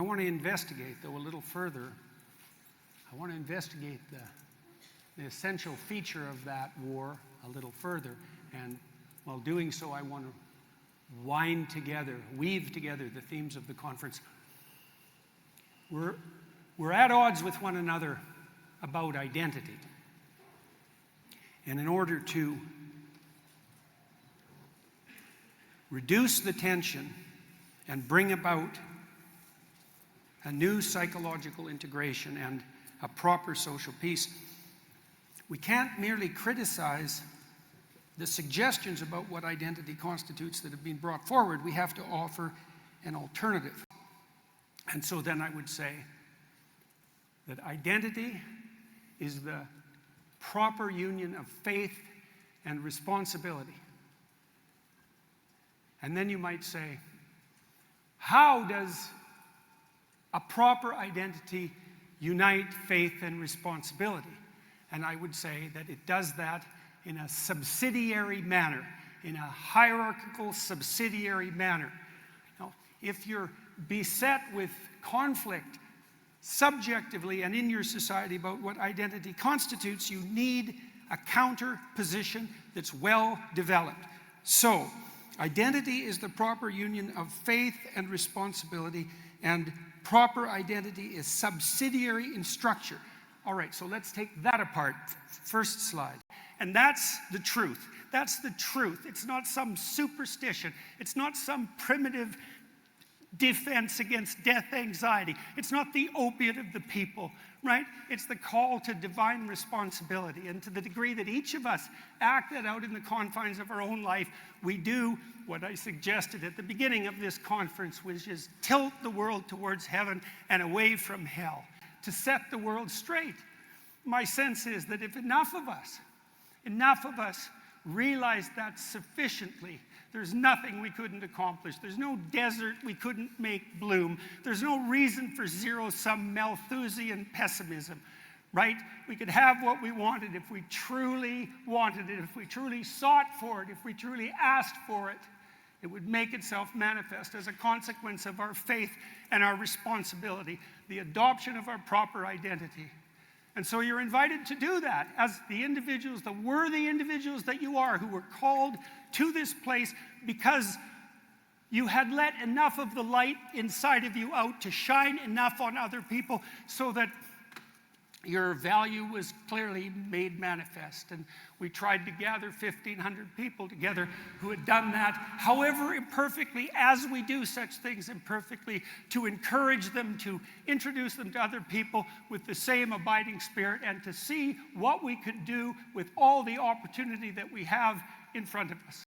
want to investigate, though, a little further. I want to investigate the essential feature of that war a little further. And while doing so, I want to weave together the themes of the conference. We're at odds with one another about identity. And in order to reduce the tension and bring about a new psychological integration and a proper social peace, we can't merely criticize the suggestions about what identity constitutes that have been brought forward. We have to offer an alternative. And so then I would say that identity is the proper union of faith and responsibility. And then you might say, how does a proper identity unite faith and responsibility? And I would say that it does that in a subsidiary manner, in a hierarchical subsidiary manner. Now, if you're beset with conflict subjectively and in your society about what identity constitutes, you need a counter position that's well developed. So, identity is the proper union of faith and responsibility, and proper identity is subsidiary in structure. All right, so let's take that apart. First slide. And that's the truth. That's the truth. It's not some superstition. It's not some primitive defense against death anxiety. It's not the opiate of the people, right? It's the call to divine responsibility. And to the degree that each of us act that out in the confines of our own life, we do what I suggested at the beginning of this conference, which is tilt the world towards heaven and away from hell, to set the world straight. My sense is that if enough of us realize that sufficiently, there's nothing we couldn't accomplish. There's no desert we couldn't make bloom. There's no reason for zero-sum Malthusian pessimism, right? We could have what we wanted if we truly wanted it, if we truly sought for it, if we truly asked for it. It would make itself manifest as a consequence of our faith and our responsibility, the adoption of our proper identity. And so you're invited to do that as the individuals, the worthy individuals that you are, who were called to this place because you had let enough of the light inside of you out to shine enough on other people so that your value was clearly made manifest. And we tried to gather 1,500 people together who had done that, however imperfectly, as we do such things imperfectly, to encourage them, to introduce them to other people with the same abiding spirit, and to see what we could do with all the opportunity that we have in front of us.